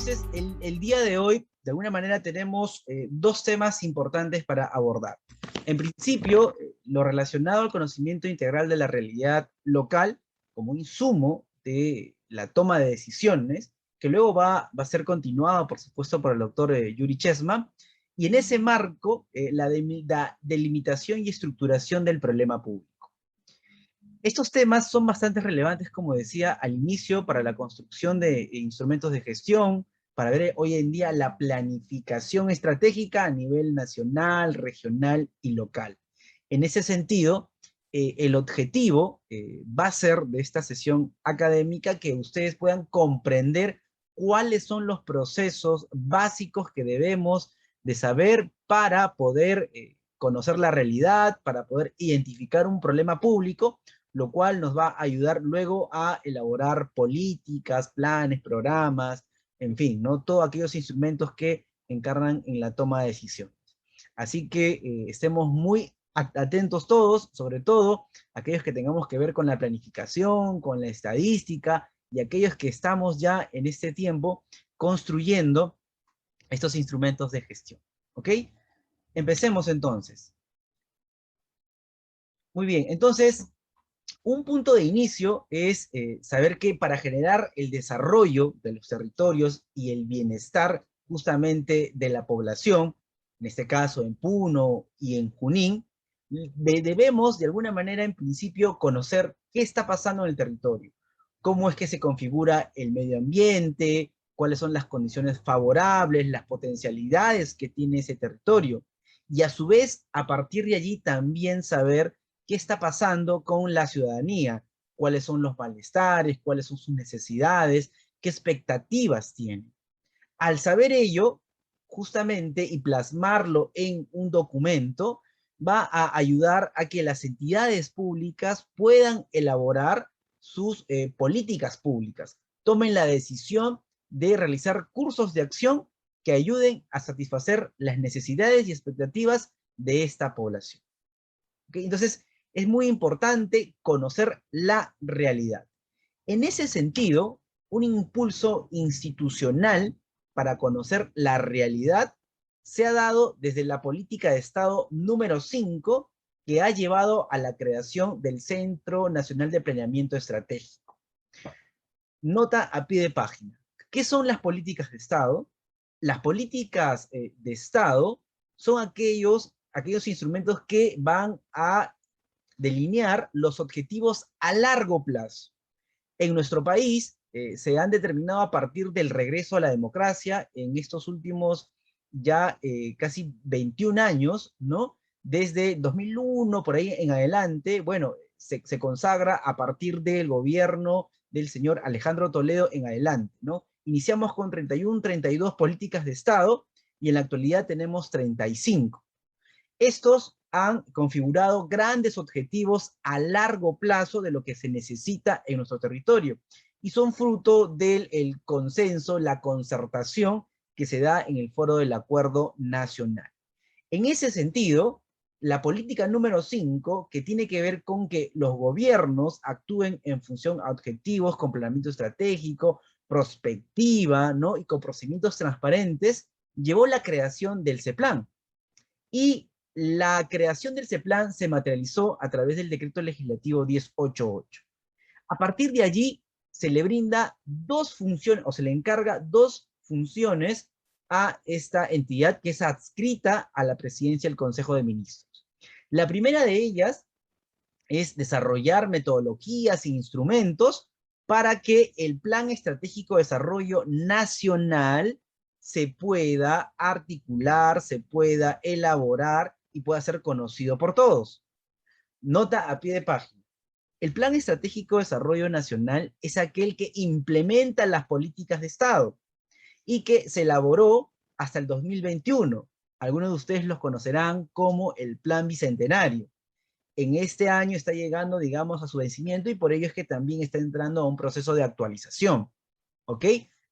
entonces, el día de hoy, de alguna manera, tenemos dos temas importantes para abordar. En principio, lo relacionado al conocimiento integral de la realidad local como insumo de la toma de decisiones, que luego va a ser continuado, por supuesto, por el doctor Yuri Chesma, y en ese marco, la delimitación y estructuración del problema público. Estos temas son bastante relevantes, como decía al inicio, para la construcción de instrumentos de gestión, para ver hoy en día la planificación estratégica a nivel nacional, regional y local. En ese sentido, el objetivo va a ser de esta sesión académica que ustedes puedan comprender cuáles son los procesos básicos que debemos de saber para poder conocer la realidad, para poder identificar un problema público, lo cual nos va a ayudar luego a elaborar políticas, planes, programas, en fin, ¿no? Todos aquellos instrumentos que encarnan en la toma de decisiones. Así que estemos muy atentos todos, sobre todo aquellos que tengamos que ver con la planificación, con la estadística, y aquellos que estamos ya en este tiempo construyendo estos instrumentos de gestión. ¿Ok? Empecemos entonces. Muy bien, entonces, un punto de inicio es saber que para generar el desarrollo de los territorios y el bienestar justamente de la población, en este caso en Puno y en Junín, debemos de alguna manera en principio conocer qué está pasando en el territorio, cómo es que se configura el medio ambiente, cuáles son las condiciones favorables, las potencialidades que tiene ese territorio, y a su vez, a partir de allí también saber qué está pasando con la ciudadanía, cuáles son los malestares, cuáles son sus necesidades, qué expectativas tienen. Al saber ello, justamente, y plasmarlo en un documento, va a ayudar a que las entidades públicas puedan elaborar sus políticas públicas, tomen la decisión de realizar cursos de acción que ayuden a satisfacer las necesidades y expectativas de esta población. ¿Okay? Entonces, es muy importante conocer la realidad. En ese sentido, un impulso institucional para conocer la realidad se ha dado desde la política de Estado número 5, que ha llevado a la creación del Centro Nacional de Planeamiento Estratégico. Nota a pie de página. ¿Qué son las políticas de Estado? Las políticas de Estado son aquellos instrumentos que van a delinear los objetivos a largo plazo. En nuestro país se han determinado a partir del regreso a la democracia en estos últimos ya casi 21 años, ¿no? Desde 2001, por ahí en adelante, bueno, se consagra a partir del gobierno del señor Alejandro Toledo en adelante, ¿no? Iniciamos con 31, 32 políticas de Estado y en la actualidad tenemos 35. Estos han configurado grandes objetivos a largo plazo de lo que se necesita en nuestro territorio y son fruto del consenso, la concertación que se da en el foro del Acuerdo Nacional. En ese sentido, la política número 5, que tiene que ver con que los gobiernos actúen en función a objetivos, con planeamiento estratégico, prospectiva, ¿no? Y con procedimientos transparentes, llevó la creación del CEPLAN. Y la creación del CEPLAN se materializó a través del decreto legislativo 1088. A partir de allí se le brinda dos funciones, o se le encarga dos funciones a esta entidad que es adscrita a la presidencia del Consejo de Ministros. La primera de ellas es desarrollar metodologías e instrumentos para que el Plan Estratégico de Desarrollo Nacional se pueda articular, se pueda elaborar y pueda ser conocido por todos. Nota a pie de página. El Plan Estratégico de Desarrollo Nacional es aquel que implementa las políticas de Estado y que se elaboró hasta el 2021. Algunos de ustedes los conocerán como el Plan Bicentenario. En este año está llegando, digamos, a su vencimiento y por ello es que también está entrando a un proceso de actualización. ¿Ok?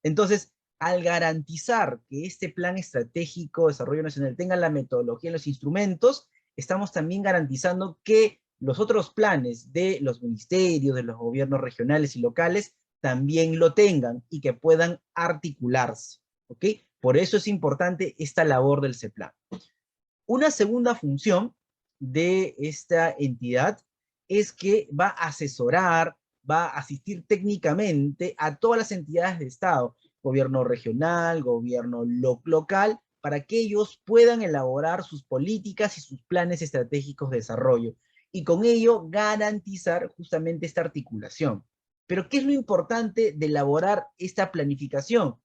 Entonces, al garantizar que este Plan Estratégico de Desarrollo Nacional tenga la metodología y los instrumentos, estamos también garantizando que los otros planes de los ministerios, de los gobiernos regionales y locales, también lo tengan y que puedan articularse, ¿ok? Por eso es importante esta labor del CEPLAN. Una segunda función de esta entidad es que va a asesorar, va a asistir técnicamente a todas las entidades de Estado, gobierno regional, gobierno local, para que ellos puedan elaborar sus políticas y sus planes estratégicos de desarrollo, y con ello garantizar justamente esta articulación. Pero ¿qué es lo importante de elaborar esta planificación?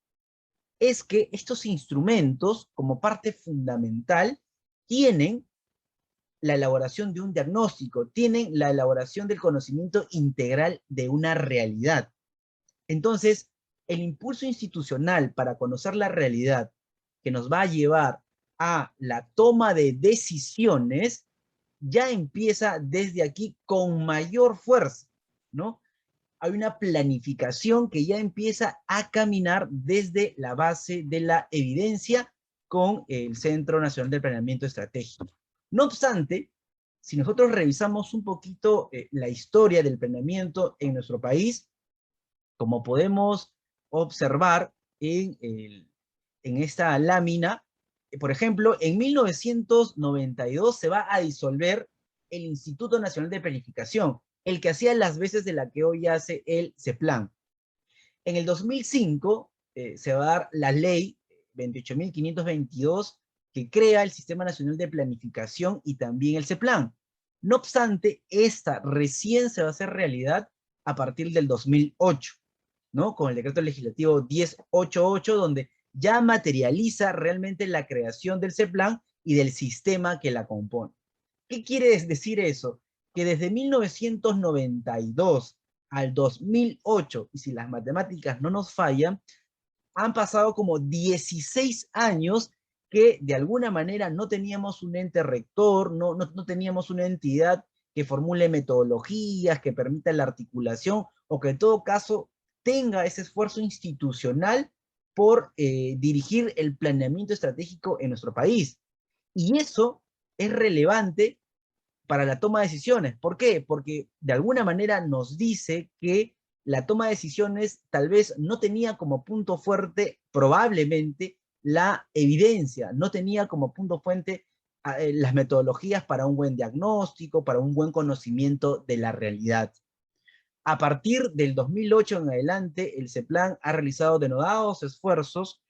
Es que estos instrumentos, como parte fundamental, tienen la elaboración de un diagnóstico, tienen la elaboración del conocimiento integral de una realidad. Entonces, el impulso institucional para conocer la realidad que nos va a llevar a la toma de decisiones ya empieza desde aquí con mayor fuerza, ¿no? Hay una planificación que ya empieza a caminar desde la base de la evidencia con el Centro Nacional de Planeamiento Estratégico. No obstante, si nosotros revisamos un poquito la historia del planeamiento en nuestro país, como podemos observar en esta lámina, por ejemplo, en 1992 se va a disolver el Instituto Nacional de Planificación, el que hacía las veces de la que hoy hace el CEPLAN. En el 2005 se va a dar la ley 28.522 que crea el Sistema Nacional de Planificación y también el CEPLAN. No obstante, esta recién se va a hacer realidad a partir del 2008, ¿no? Con el decreto legislativo 1088, donde ya materializa realmente la creación del CEPLAN y del sistema que la compone. ¿Qué quiere decir eso? Que desde 1992 al 2008, y si las matemáticas no nos fallan, han pasado como 16 años que de alguna manera no teníamos un ente rector, no teníamos una entidad que formule metodologías, que permita la articulación, o que en todo caso tenga ese esfuerzo institucional por dirigir el planeamiento estratégico en nuestro país. Y eso es relevante para la toma de decisiones. ¿Por qué? Porque de alguna manera nos dice que la toma de decisiones tal vez no tenía como punto fuerte, probablemente, la evidencia, no tenía como punto fuente las metodologías para un buen diagnóstico, para un buen conocimiento de la realidad. A partir del 2008 en adelante, el CEPLAN ha realizado denodados esfuerzos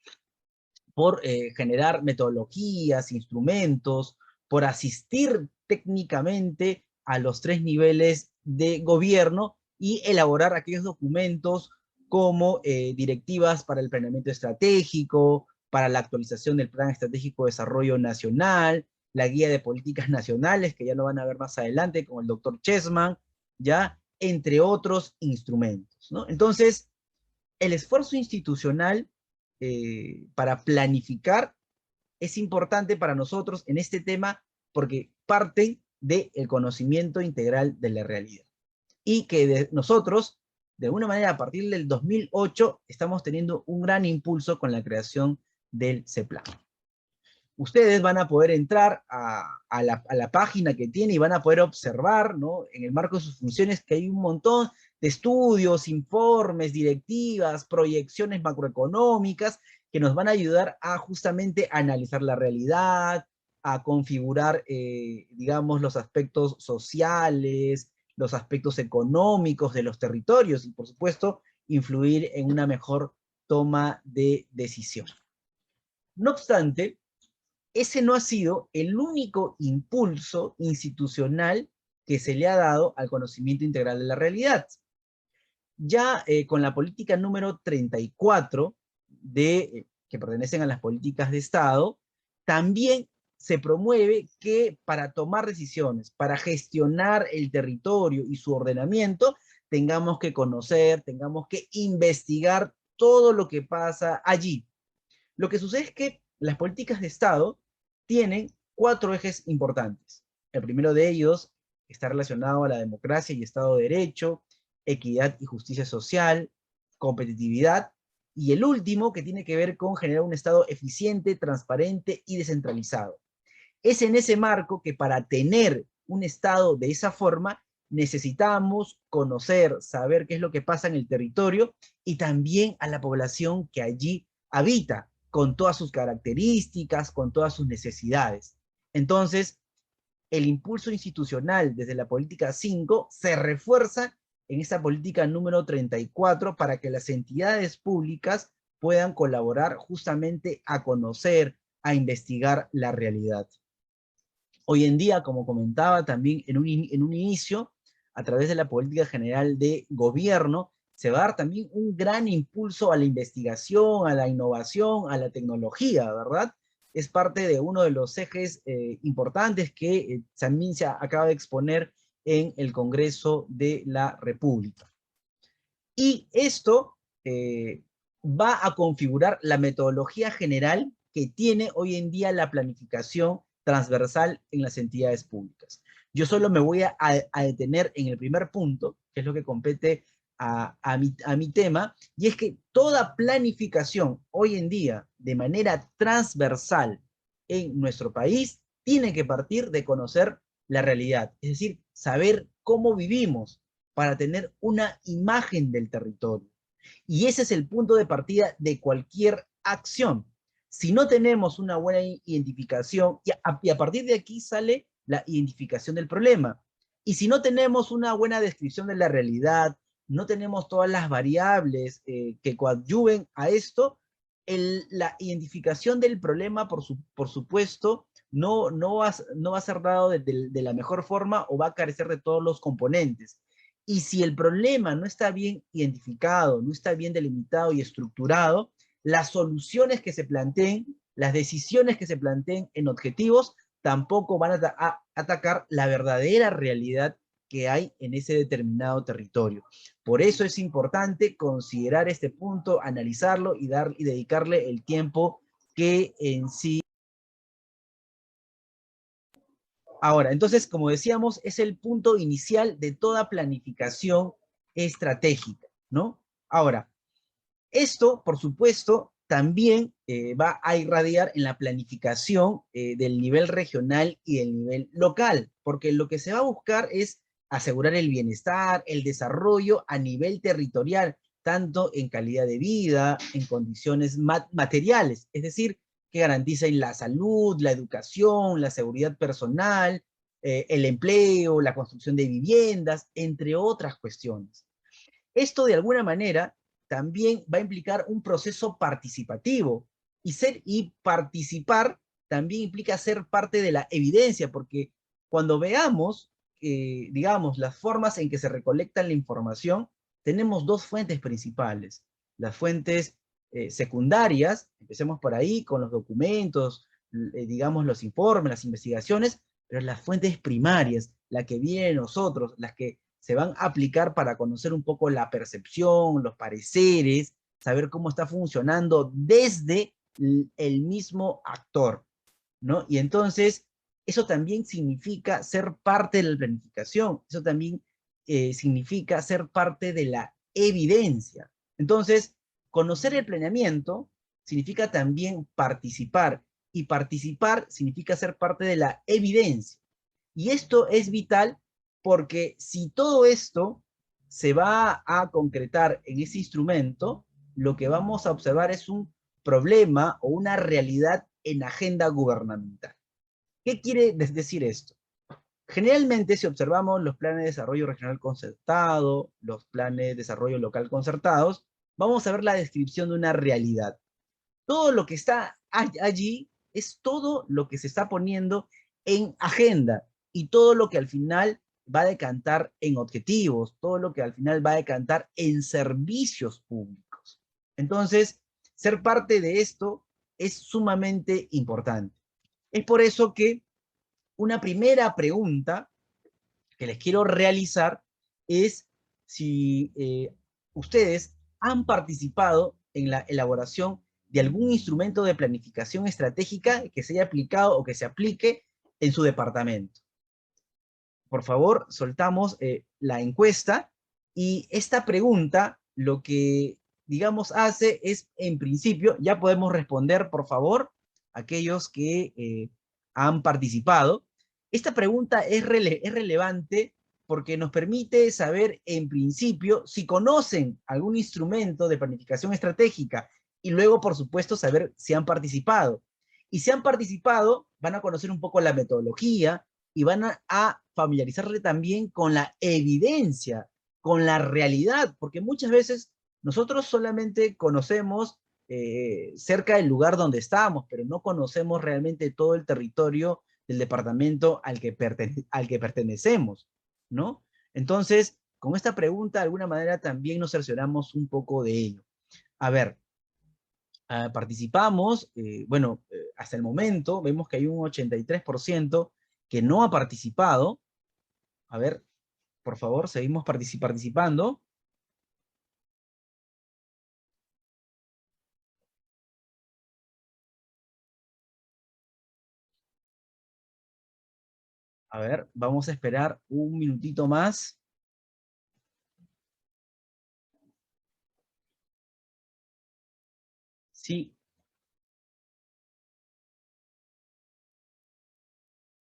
por generar metodologías, instrumentos, por asistir técnicamente a los 3 niveles de gobierno y elaborar aquellos documentos como directivas para el planeamiento estratégico, para la actualización del Plan Estratégico de Desarrollo Nacional, la guía de políticas nacionales, que ya lo van a ver más adelante con el doctor Chessman, ya, entre otros instrumentos, ¿no? Entonces, el esfuerzo institucional para planificar es importante para nosotros en este tema porque parte del conocimiento integral de la realidad. Y que nosotros, de alguna manera, a partir del 2008, estamos teniendo un gran impulso con la creación del CEPLAN. Ustedes van a poder entrar a la página que tiene y van a poder observar, ¿no? En el marco de sus funciones, que hay un montón de estudios, informes, directivas, proyecciones macroeconómicas que nos van a ayudar a justamente analizar la realidad, a configurar, digamos, los aspectos sociales, los aspectos económicos de los territorios y, por supuesto, influir en una mejor toma de decisión. No obstante, ese no ha sido el único impulso institucional que se le ha dado al conocimiento integral de la realidad. Ya con la política número 34, que pertenecen a las políticas de Estado, también se promueve que para tomar decisiones, para gestionar el territorio y su ordenamiento, tengamos que conocer, tengamos que investigar todo lo que pasa allí. Lo que sucede es que las políticas de Estado tienen 4 ejes importantes. El primero de ellos está relacionado a la democracia y Estado de Derecho, equidad y justicia social, competitividad, y el último que tiene que ver con generar un Estado eficiente, transparente y descentralizado. Es en ese marco que para tener un Estado de esa forma necesitamos conocer, saber qué es lo que pasa en el territorio y también a la población que allí habita, con todas sus características, con todas sus necesidades. Entonces, el impulso institucional desde la política 5 se refuerza en esta política número 34 para que las entidades públicas puedan colaborar justamente a conocer, a investigar la realidad. Hoy en día, como comentaba también en un inicio, a través de la política general de gobierno, se va a dar también un gran impulso a la investigación, a la innovación, a la tecnología, ¿verdad? Es parte de uno de los ejes importantes que también se acaba de exponer en el Congreso de la República. Y esto va a configurar la metodología general que tiene hoy en día la planificación transversal en las entidades públicas. Yo solo me voy a detener en el primer punto, que es lo que compete a mi tema, y es que toda planificación hoy en día de manera transversal en nuestro país tiene que partir de conocer la realidad, es decir, saber cómo vivimos para tener una imagen del territorio. Y ese es el punto de partida de cualquier acción. Si no tenemos una buena identificación, y a partir de aquí sale la identificación del problema. Y si no tenemos una buena descripción de la realidad, no tenemos todas las variables que coadyuven a esto, la identificación del problema, por supuesto, no va a ser dado de la mejor forma o va a carecer de todos los componentes. Y si el problema no está bien identificado, no está bien delimitado y estructurado, las soluciones que se planteen, las decisiones que se planteen en objetivos, tampoco van a atacar la verdadera realidad que hay en ese determinado territorio. Por eso es importante considerar este punto, analizarlo y dedicarle el tiempo que en sí. Ahora, entonces, como decíamos, es el punto inicial de toda planificación estratégica, ¿no? Ahora, esto, por supuesto, también va a irradiar en la planificación del nivel regional y del nivel local, porque lo que se va a buscar es asegurar el bienestar, el desarrollo a nivel territorial, tanto en calidad de vida, en condiciones materiales, es decir, que garanticen la salud, la educación, la seguridad personal, el empleo, la construcción de viviendas, entre otras cuestiones. Esto de alguna manera también va a implicar un proceso participativo y participar también implica ser parte de la evidencia, porque cuando veamos, digamos, las formas en que se recolecta la información, tenemos dos fuentes principales. Las fuentes secundarias, empecemos por ahí con los documentos, digamos, los informes, las investigaciones, pero las fuentes primarias, la que viene de nosotros, las que se van a aplicar para conocer un poco la percepción, los pareceres, saber cómo está funcionando desde el mismo actor, ¿no? Y entonces, eso también significa ser parte de la planificación, eso también significa ser parte de la evidencia. Entonces, conocer el planeamiento significa también participar, y participar significa ser parte de la evidencia. Y esto es vital porque si todo esto se va a concretar en ese instrumento, lo que vamos a observar es un problema o una realidad en agenda gubernamental. ¿Qué quiere decir esto? Generalmente, si observamos los planes de desarrollo regional concertado, los planes de desarrollo local concertados, vamos a ver la descripción de una realidad. Todo lo que está allí es todo lo que se está poniendo en agenda y todo lo que al final va a decantar en objetivos, todo lo que al final va a decantar en servicios públicos. Entonces, ser parte de esto es sumamente importante. Es por eso que una primera pregunta que les quiero realizar es si ustedes han participado en la elaboración de algún instrumento de planificación estratégica que se haya aplicado o que se aplique en su departamento. Por favor, soltamos la encuesta y esta pregunta lo que, digamos, hace es, en principio, ya podemos responder, por favor, aquellos que han participado. Esta pregunta es relevante porque nos permite saber, en principio, si conocen algún instrumento de planificación estratégica y luego, por supuesto, saber si han participado. Y si han participado, van a conocer un poco la metodología y van a familiarizarle también con la evidencia, con la realidad, porque muchas veces nosotros solamente conocemos cerca del lugar donde estamos, pero no conocemos realmente todo el territorio del departamento al que pertenecemos, ¿no? Entonces, con esta pregunta, de alguna manera, también nos cercioramos un poco de ello. A ver, participamos, bueno, hasta el momento vemos que hay un 83% que no ha participado. A ver, por favor, seguimos participando. A ver, vamos a esperar un minutito más. Sí,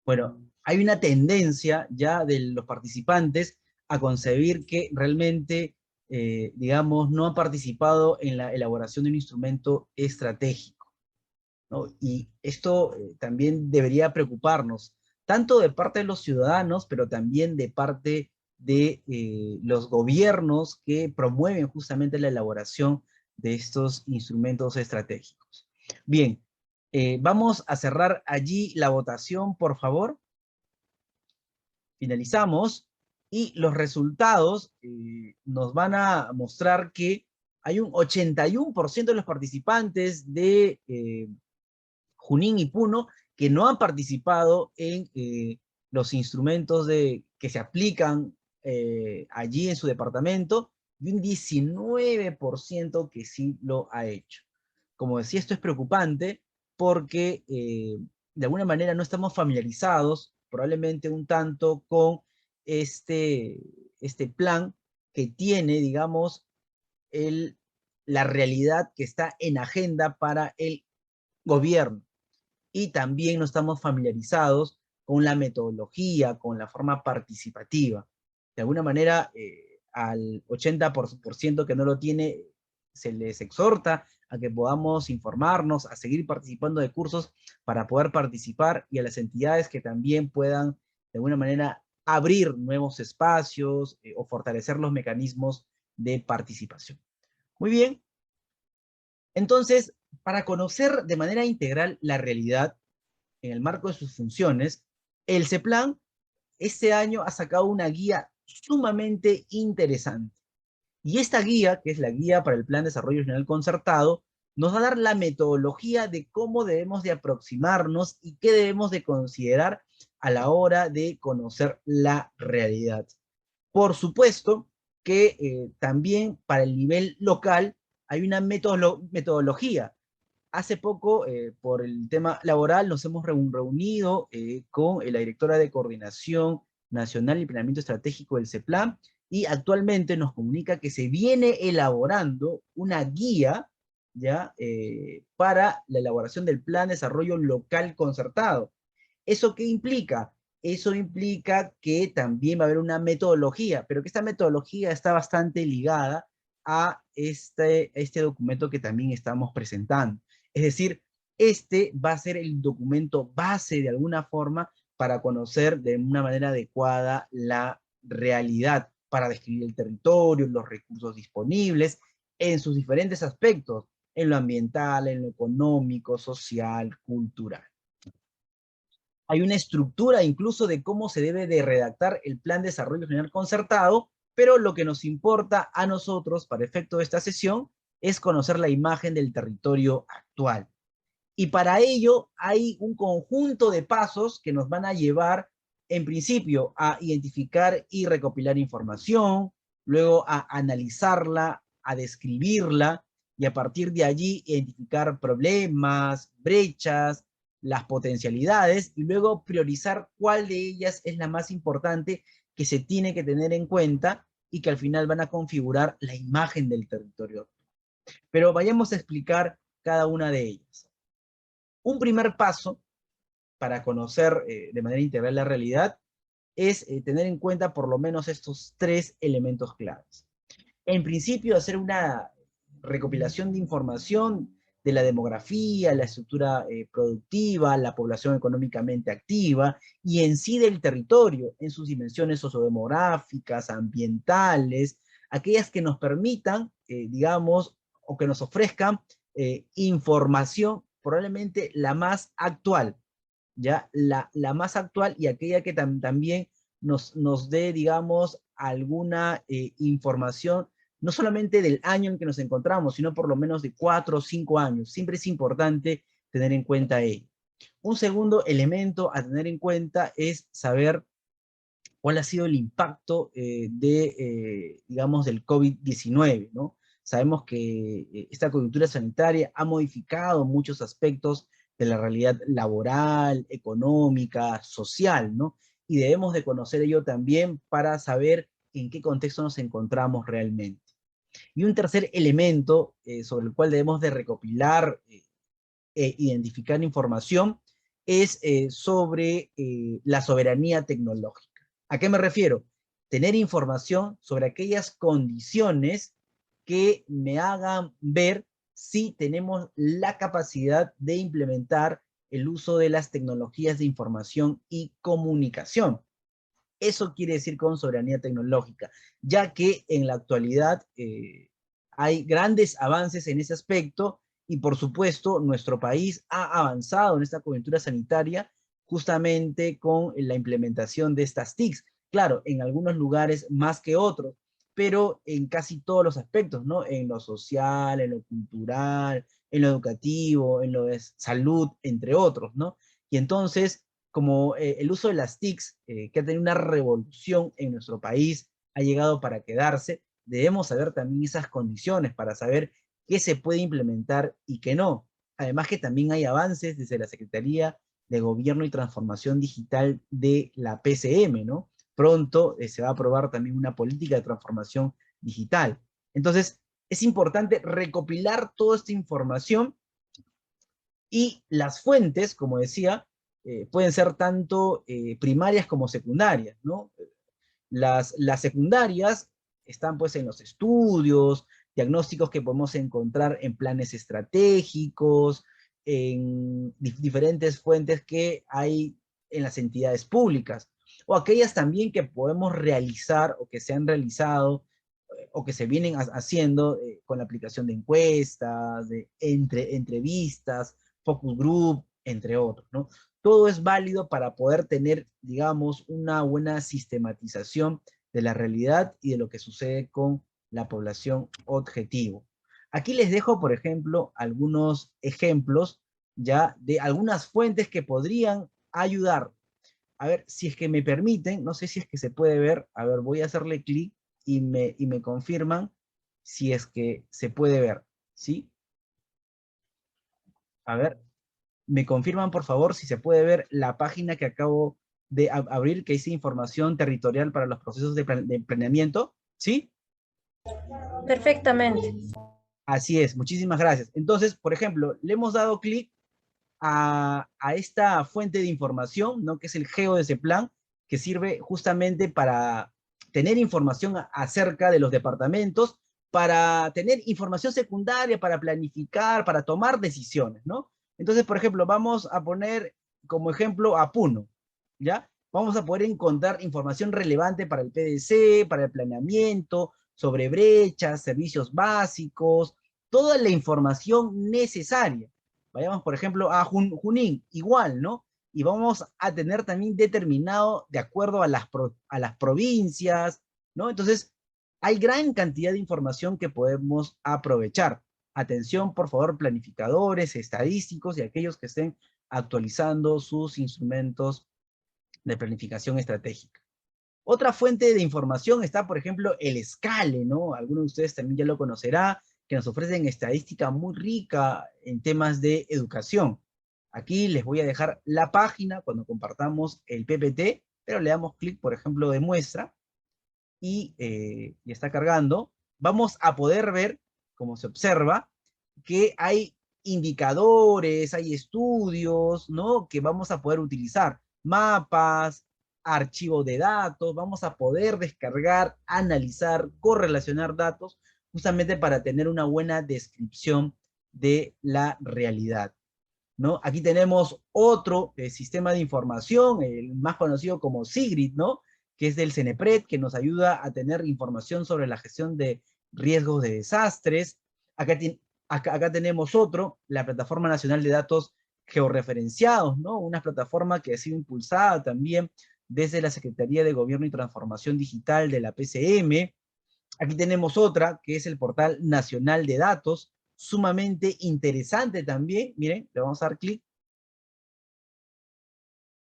bueno, hay una tendencia ya de los participantes a concebir que realmente, digamos, no han participado en la elaboración de un instrumento estratégico, ¿no? Y esto también debería preocuparnos, tanto de parte de los ciudadanos, pero también de parte de los gobiernos que promueven justamente la elaboración de estos instrumentos estratégicos. Bien, vamos a cerrar allí la votación, por favor. Finalizamos y los resultados nos van a mostrar que hay un 81% de los participantes de Junín y Puno que no han participado en los instrumentos que se aplican allí en su departamento y un 19% que sí lo ha hecho. Como decía, esto es preocupante porque de alguna manera no estamos familiarizados, probablemente un tanto, con este, este plan que tiene, digamos, la realidad que está en agenda para el gobierno. Y también no estamos familiarizados con la metodología, con la forma participativa. De alguna manera, al 80% que no lo tiene, se les exhorta a que podamos informarnos, a seguir participando de cursos para poder participar, y a las entidades que también puedan, de alguna manera, abrir nuevos espacios o fortalecer los mecanismos de participación. Muy bien, entonces, para conocer de manera integral la realidad en el marco de sus funciones, el CEPLAN este año ha sacado una guía sumamente interesante. Y esta guía, que es la guía para el Plan de Desarrollo Regional Concertado, nos va a dar la metodología de cómo debemos de aproximarnos y qué debemos de considerar a la hora de conocer la realidad. Por supuesto que también para el nivel local hay una metodología. Hace poco, por el tema laboral, nos hemos reunido con la directora de Coordinación Nacional y Planeamiento Estratégico del CEPLAN, y actualmente nos comunica que se viene elaborando una guía ya para la elaboración del Plan de Desarrollo Local Concertado. ¿Eso qué implica? Eso implica que también va a haber una metodología, pero que esta metodología está bastante ligada a este documento que también estamos presentando. Es decir, este va a ser el documento base de alguna forma para conocer de una manera adecuada la realidad, para describir el territorio, los recursos disponibles en sus diferentes aspectos, en lo ambiental, en lo económico, social, cultural. Hay una estructura incluso de cómo se debe de redactar el Plan de Desarrollo General Concertado, pero lo que nos importa a nosotros para efecto de esta sesión es conocer la imagen del territorio actual. Y para ello hay un conjunto de pasos que nos van a llevar, en principio, a identificar y recopilar información, luego a analizarla, a describirla, y a partir de allí identificar problemas, brechas, las potencialidades, y luego priorizar cuál de ellas es la más importante que se tiene que tener en cuenta y que al final van a configurar la imagen del territorio. Pero vayamos a explicar cada una de ellas. Un primer paso para conocer de manera integral la realidad es tener en cuenta por lo menos estos 3 elementos claves. En principio, hacer una recopilación de información de la demografía, la estructura productiva, la población económicamente activa y en sí del territorio, en sus dimensiones sociodemográficas, ambientales, aquellas que nos permitan, digamos, o que nos ofrezcan información probablemente la más actual, ¿ya? La más actual y aquella que también nos dé, digamos, alguna información, no solamente del año en que nos encontramos, sino por lo menos de 4 o 5 años. Siempre es importante tener en cuenta ello. Un segundo elemento a tener en cuenta es saber cuál ha sido el impacto digamos, del COVID-19, ¿no? Sabemos que esta coyuntura sanitaria ha modificado muchos aspectos de la realidad laboral, económica, social, ¿no? Y debemos de conocer ello también para saber en qué contexto nos encontramos realmente. Y un tercer elemento sobre el cual debemos de recopilar e identificar información es sobre la soberanía tecnológica. ¿A qué me refiero? Tener información sobre aquellas condiciones que me hagan ver si tenemos la capacidad de implementar el uso de las tecnologías de información y comunicación. Eso quiere decir con soberanía tecnológica, ya que en la actualidad hay grandes avances en ese aspecto y por supuesto nuestro país ha avanzado en esta coyuntura sanitaria justamente con la implementación de estas TICs. Claro, en algunos lugares más que otros, pero en casi todos los aspectos, ¿no? En lo social, en lo cultural, en lo educativo, en lo de salud, entre otros, ¿no? Y entonces como el uso de las TICs, que ha tenido una revolución en nuestro país, ha llegado para quedarse, debemos saber también esas condiciones para saber qué se puede implementar y qué no. Además que también hay avances desde la Secretaría de Gobierno y Transformación Digital de la PCM, ¿no? Pronto se va a aprobar también una política de transformación digital. Entonces, es importante recopilar toda esta información y las fuentes, como decía, pueden ser tanto primarias como secundarias, ¿no? Las secundarias están pues en los estudios, diagnósticos que podemos encontrar en planes estratégicos, en diferentes fuentes que hay en las entidades públicas, o aquellas también que podemos realizar o que se han realizado o que se vienen haciendo con la aplicación de encuestas, de entrevistas, focus group, entre otros, ¿no? Todo es válido para poder tener, digamos, una buena sistematización de la realidad y de lo que sucede con la población objetivo. Aquí les dejo, por ejemplo, algunos ejemplos ya de algunas fuentes que podrían ayudar. A ver, si es que me permiten, no sé si es que se puede ver, a ver, voy a hacerle clic y me confirman si es que se puede ver, ¿sí? A ver, me confirman por favor si se puede ver la página que acabo de abrir, que dice información territorial para los procesos de planeamiento, ¿sí? Perfectamente. Así es, muchísimas gracias. Entonces, por ejemplo, le hemos dado clic a esta fuente de información, ¿no? Que es el GeoDesPlan, que sirve justamente para tener información acerca de los departamentos, para tener información secundaria, para planificar, para tomar decisiones, ¿no? Entonces, por ejemplo, vamos a poner como ejemplo a Puno, ¿ya? Vamos a poder encontrar información relevante para el PDC, para el planeamiento, sobre brechas, servicios básicos, toda la información necesaria. Vayamos, por ejemplo, a Junín, igual, ¿no? Y vamos a tener también determinado de acuerdo a las provincias, ¿no? Entonces, hay gran cantidad de información que podemos aprovechar. Atención, por favor, planificadores, estadísticos y aquellos que estén actualizando sus instrumentos de planificación estratégica. Otra fuente de información está, por ejemplo, el Scale, ¿no? Algunos de ustedes también ya lo conocerá, que nos ofrecen estadística muy rica en temas de educación. Aquí les voy a dejar la página cuando compartamos el PPT, pero le damos clic, por ejemplo, de muestra y está cargando. Vamos a poder ver, como se observa, que hay indicadores, hay estudios, ¿no? Que vamos a poder utilizar, mapas, archivo de datos, vamos a poder descargar, analizar, correlacionar datos, justamente para tener una buena descripción de la realidad, ¿no? Aquí tenemos otro sistema de información, el más conocido como SIGRID, ¿no? Que es del CENEPRED, que nos ayuda a tener información sobre la gestión de riesgos de desastres. Acá tenemos otro, la Plataforma Nacional de Datos Georreferenciados, ¿no? Una plataforma que ha sido impulsada también desde la Secretaría de Gobierno y Transformación Digital de la PCM. Aquí tenemos otra, que es el Portal Nacional de Datos, sumamente interesante también. Miren, le vamos a dar clic.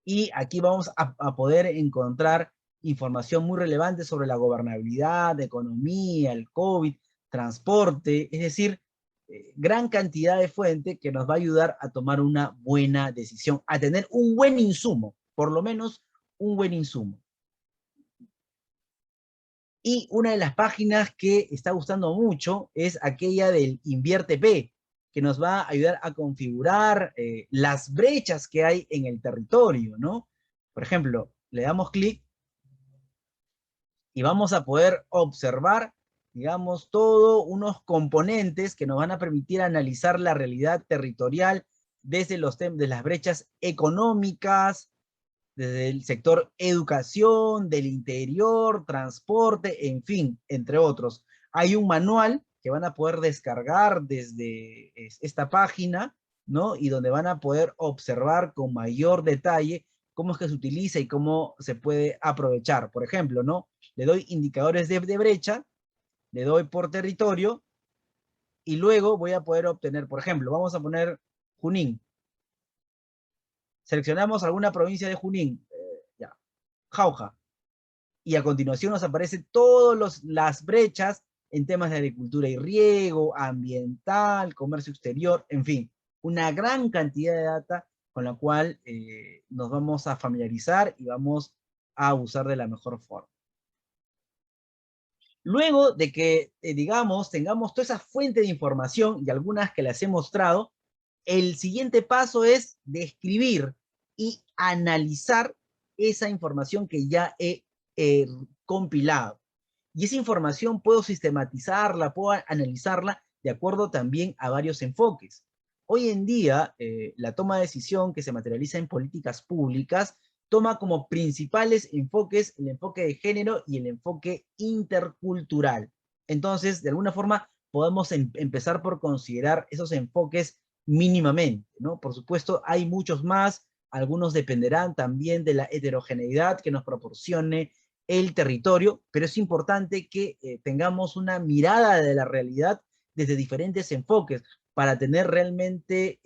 Y aquí vamos a poder encontrar información muy relevante sobre la gobernabilidad, economía, el COVID, transporte, es decir, gran cantidad de fuente que nos va a ayudar a tomar una buena decisión, a tener un buen insumo, por lo menos un buen insumo. Y una de las páginas que está gustando mucho es aquella del InvierteP, que nos va a ayudar a configurar las brechas que hay en el territorio, ¿no? Por ejemplo, le damos clic y vamos a poder observar, digamos, todos unos componentes que nos van a permitir analizar la realidad territorial desde de las brechas económicas, desde el sector educación, del interior, transporte, en fin, entre otros. Hay un manual que van a poder descargar desde esta página, ¿no? Y donde van a poder observar con mayor detalle cómo es que se utiliza y cómo se puede aprovechar. Por ejemplo, ¿no? Le doy indicadores de brecha, le doy por territorio, y luego voy a poder obtener, por ejemplo, vamos a poner Junín. Seleccionamos alguna provincia de Junín, ya, Jauja, y a continuación nos aparecen todas las brechas en temas de agricultura y riego, ambiental, comercio exterior, en fin, una gran cantidad de data con la cual nos vamos a familiarizar y vamos a usar de la mejor forma. Luego de que, digamos, tengamos toda esa fuente de información y algunas que las he mostrado, el siguiente paso es describir y analizar esa información que ya he compilado. Y esa información puedo sistematizarla, puedo analizarla de acuerdo también a varios enfoques. Hoy en día, la toma de decisión que se materializa en políticas públicas toma como principales enfoques el enfoque de género y el enfoque intercultural. Entonces, de alguna forma, podemos empezar por considerar esos enfoques mínimamente, ¿no? Por supuesto, hay muchos más, algunos dependerán también de la heterogeneidad que nos proporcione el territorio, pero es importante que tengamos una mirada de la realidad desde diferentes enfoques para tener realmente,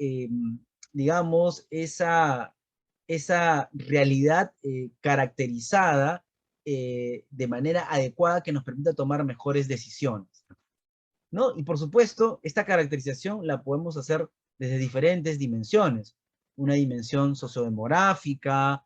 digamos, esa realidad caracterizada de manera adecuada que nos permita tomar mejores decisiones, ¿no? Y por supuesto, esta caracterización la podemos hacer desde diferentes dimensiones. Una dimensión sociodemográfica,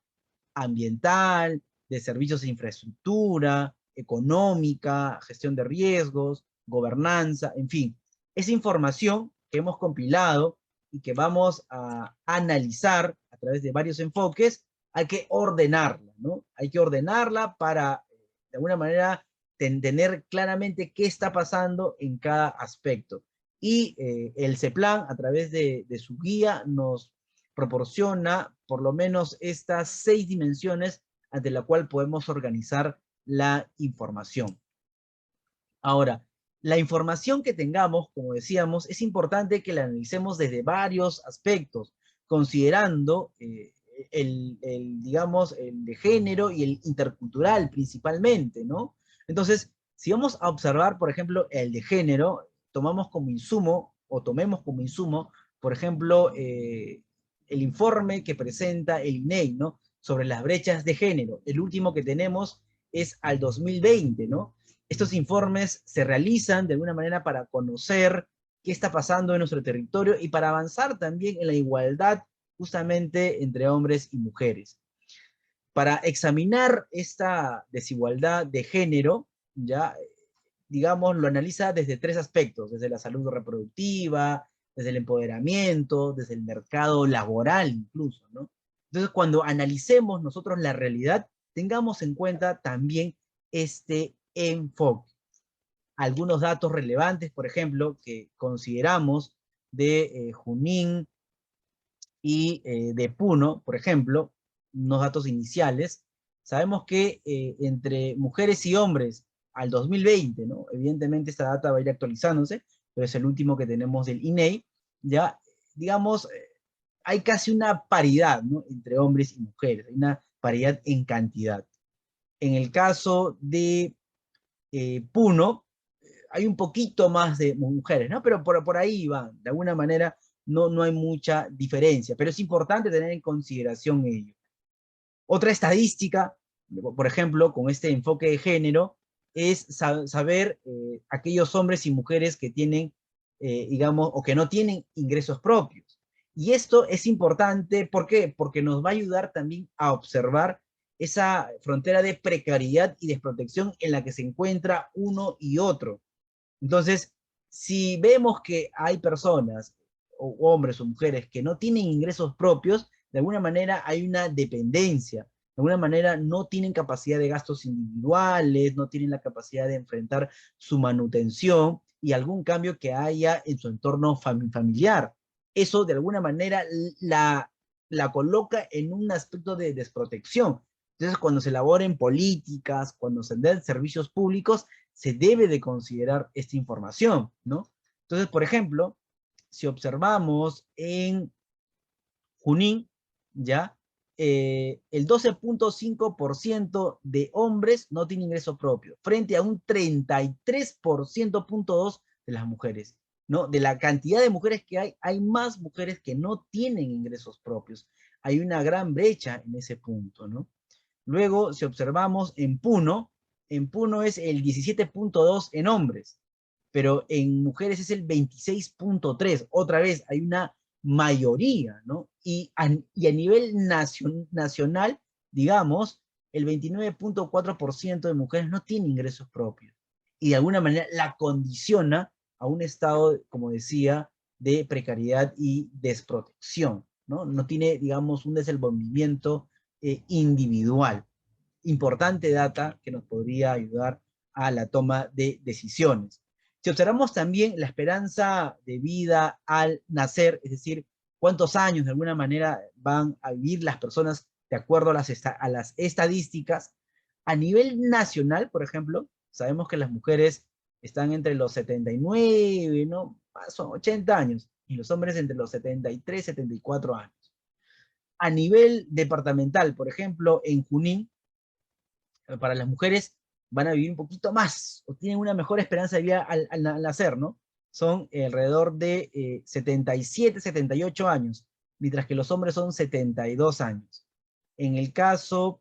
ambiental, de servicios e infraestructura, económica, gestión de riesgos, gobernanza, en fin. Esa información que hemos compilado y que vamos a analizar a través de varios enfoques, hay que ordenarla, ¿no? Hay que ordenarla para, de alguna manera, tener claramente qué está pasando en cada aspecto. Y el CEPLAN, a través de su guía, nos proporciona por lo menos estas 6 dimensiones ante la cual podemos organizar la información. Ahora, la información que tengamos, como decíamos, es importante que la analicemos desde varios aspectos, considerando digamos, el de género y el intercultural principalmente, ¿no? Entonces, si vamos a observar, por ejemplo, el de género, tomamos como insumo, o tomemos como insumo, por ejemplo, el informe que presenta el INEI, ¿no? Sobre las brechas de género. El último que tenemos es al 2020, ¿no? Estos informes se realizan de alguna manera para conocer qué está pasando en nuestro territorio y para avanzar también en la igualdad justamente entre hombres y mujeres. Para examinar esta desigualdad de género, ya, digamos, lo analiza desde 3 aspectos, desde la salud reproductiva, desde el empoderamiento, desde el mercado laboral incluso, ¿no? Entonces, cuando analicemos nosotros la realidad, tengamos en cuenta también este enfoque. Algunos datos relevantes, por ejemplo, que consideramos de Junín y de Puno, por ejemplo, unos datos iniciales, sabemos que entre mujeres y hombres al 2020, ¿no? Evidentemente esta data va a ir actualizándose, pero es el último que tenemos del INEI, ya, digamos, hay casi una paridad, ¿no? Entre hombres y mujeres, hay una paridad en cantidad. En el caso de Puno, hay un poquito más de mujeres, ¿no? Pero por ahí van, de alguna manera no hay mucha diferencia, pero es importante tener en consideración ello. Otra estadística, por ejemplo, con este enfoque de género, es saber aquellos hombres y mujeres que tienen, digamos, o que no tienen ingresos propios. Y esto es importante, ¿por qué? Porque nos va a ayudar también a observar esa frontera de precariedad y desprotección en la que se encuentra uno y otro. Entonces, si vemos que hay personas, o hombres o mujeres, que no tienen ingresos propios, de alguna manera hay una dependencia, de alguna manera no tienen capacidad de gastos individuales, no tienen la capacidad de enfrentar su manutención y algún cambio que haya en su entorno familiar. Eso de alguna manera la coloca en un aspecto de desprotección. Entonces, cuando se elaboren políticas, cuando se den servicios públicos, se debe de considerar esta información, ¿no? Entonces, por ejemplo, si observamos en Junín, ¿ya? El 12.5% de hombres no tiene ingreso propio, frente a un 33.2% de las mujeres, ¿no? De la cantidad de mujeres que hay más mujeres que no tienen ingresos propios. Hay una gran brecha en ese punto, ¿no? Luego, si observamos en Puno es el 17.2 en hombres, pero en mujeres es el 26.3. Otra vez, hay una mayoría, ¿no? Y a nivel nacional, digamos, el 29.4% de mujeres no tiene ingresos propios. Y de alguna manera la condiciona a un estado, como decía, de precariedad y desprotección, ¿no? No tiene, digamos, un desenvolvimiento individual. Importante data que nos podría ayudar a la toma de decisiones. Si observamos también la esperanza de vida al nacer, es decir, cuántos años de alguna manera van a vivir las personas de acuerdo a las estadísticas, a nivel nacional, por ejemplo, sabemos que las mujeres están entre los 79, ¿no? Son 80 años, y los hombres entre los 73, 74 años. A nivel departamental, por ejemplo, en Junín, para las mujeres van a vivir un poquito más, o tienen una mejor esperanza de vida al nacer, ¿no? Son alrededor de 77, 78 años, mientras que los hombres son 72 años. En el caso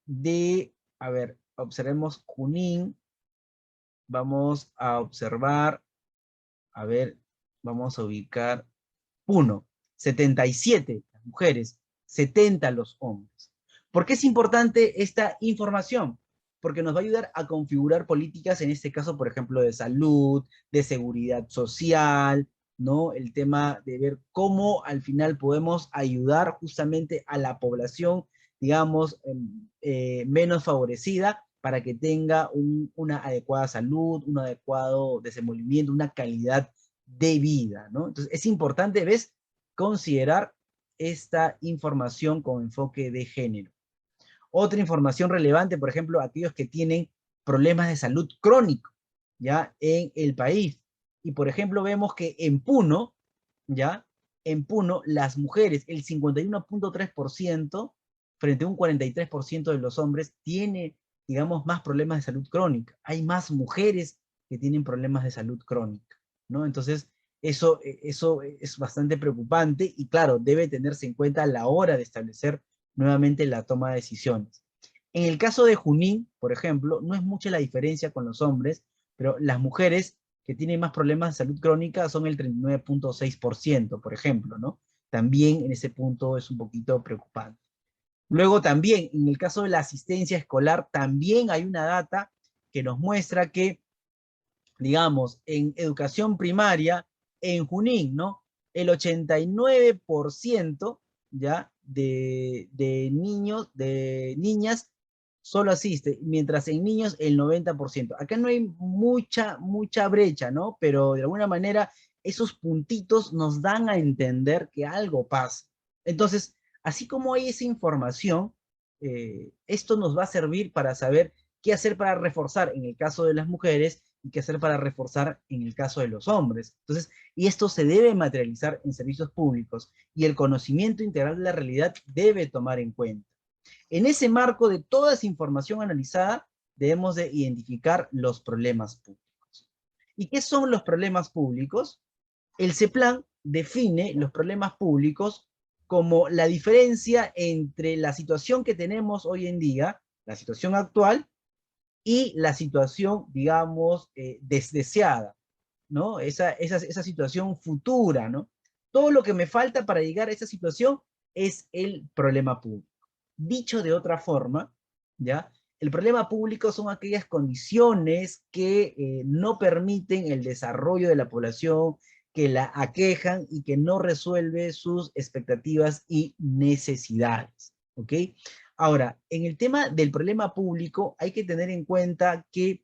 de, a ver, observemos Junín, vamos a observar, a ver, vamos a ubicar Puno, 77 las mujeres, 70 los hombres. ¿Por qué es importante esta información? Porque nos va a ayudar a configurar políticas, en este caso, por ejemplo, de salud, de seguridad social, ¿no? El tema de ver cómo al final podemos ayudar justamente a la población, digamos, menos favorecida para que tenga una adecuada salud, un adecuado desenvolvimiento, una calidad de vida, ¿no? Entonces, es importante, ¿ves?, considerar esta información con enfoque de género. Otra información relevante, por ejemplo, aquellos que tienen problemas de salud crónico, ¿ya?, en el país. Y, por ejemplo, vemos que en Puno, ¿ya?, en Puno, las mujeres, el 51.3% frente a un 43% de los hombres, tiene, digamos, más problemas de salud crónica. Hay más mujeres que tienen problemas de salud crónica, ¿no? Entonces, eso es bastante preocupante y, claro, debe tenerse en cuenta a la hora de establecer nuevamente la toma de decisiones. En el caso de Junín, por ejemplo, no es mucha la diferencia con los hombres, pero las mujeres que tienen más problemas de salud crónica son el 39.6%, por ejemplo, ¿no? También en ese punto es un poquito preocupante. Luego también, en el caso de la asistencia escolar, también hay una data que nos muestra que, digamos, en educación primaria, en Junín, ¿no? El 89%, ¿ya?, de niños, de niñas solo asiste, mientras en niños el 90%. Acá no hay mucha brecha, ¿no? Pero de alguna manera esos puntitos nos dan a entender que algo pasa. Entonces, así como hay esa información, esto nos va a servir para saber qué hacer para reforzar en el caso de las mujeres y qué hacer para reforzar en el caso de los hombres. Entonces, y esto se debe materializar en servicios públicos y el conocimiento integral de la realidad debe tomar en cuenta. En ese marco de toda esa información analizada, debemos de identificar los problemas públicos. ¿Y qué son los problemas públicos? El CEPLAN define los problemas públicos como la diferencia entre la situación que tenemos hoy en día, la situación actual, y la situación, digamos, desdeseada, ¿no? Esa situación futura, ¿no? Todo lo que me falta para llegar a esa situación es el problema público. Dicho de otra forma, ¿ya? El problema público son aquellas condiciones que no permiten el desarrollo de la población, que la aquejan y que no resuelve sus expectativas y necesidades, ¿ok? Ahora, en el tema del problema público hay que tener en cuenta que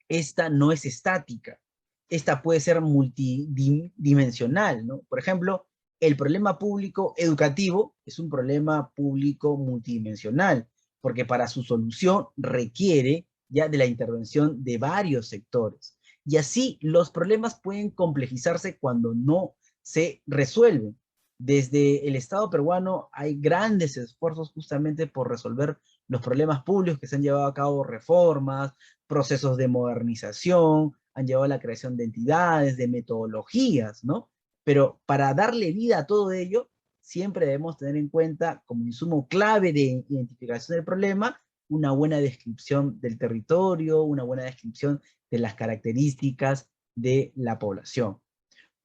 esta no es estática. Esta puede ser multidimensional, ¿no? Por ejemplo, el problema público educativo es un problema público multidimensional, porque para su solución requiere ya de la intervención de varios sectores. Y así los problemas pueden complejizarse cuando no se resuelven. Desde el Estado peruano hay grandes esfuerzos justamente por resolver los problemas públicos que se han llevado a cabo reformas, procesos de modernización, han llevado a la creación de entidades, de metodologías, ¿no? Pero para darle vida a todo ello, siempre debemos tener en cuenta como insumo clave de identificación del problema, una buena descripción del territorio, una buena descripción de las características de la población.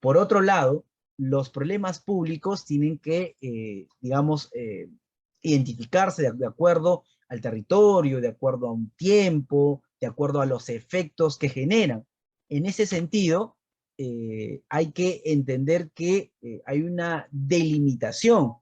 Por otro lado, los problemas públicos tienen que, digamos, identificarse de acuerdo al territorio, de acuerdo a un tiempo, de acuerdo a los efectos que generan. En ese sentido, hay que entender que hay una delimitación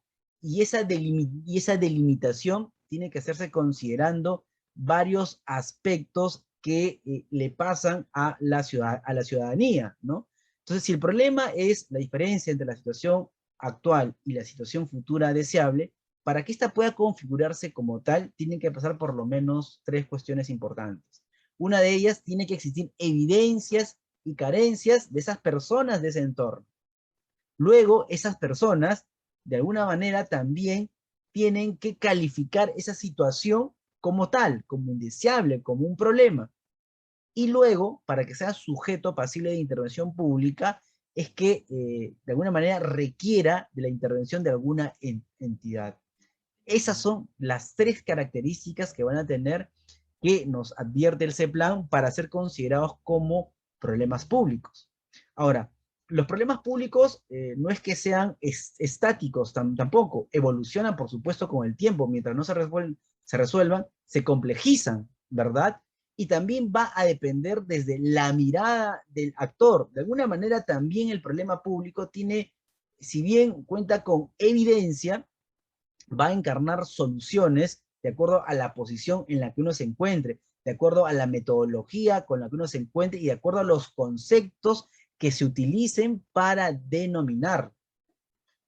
y esa delimitación tiene que hacerse considerando varios aspectos que le pasan a la ciudadanía, ¿no? Entonces, si el problema es la diferencia entre la situación actual y la situación futura deseable, para que ésta pueda configurarse como tal, tienen que pasar por lo menos tres cuestiones importantes. Una de ellas, tiene que existir evidencias y carencias de esas personas de ese entorno. Luego, esas personas, de alguna manera, también tienen que calificar esa situación como tal, como indeseable, como un problema. Y luego, para que sea sujeto pasible de intervención pública, es que de alguna manera requiera de la intervención de alguna entidad. Esas son las tres características que van a tener, que nos advierte el CEPLAN para ser considerados como problemas públicos. Ahora, los problemas públicos no es que sean estáticos tampoco, evolucionan por supuesto con el tiempo, mientras no se resuelvan, se complejizan, ¿verdad? Y también va a depender desde la mirada del actor. De alguna manera también el problema público tiene, si bien cuenta con evidencia, va a encarnar soluciones de acuerdo a la posición en la que uno se encuentre, de acuerdo a la metodología con la que uno se encuentre y de acuerdo a los conceptos que se utilicen para denominar.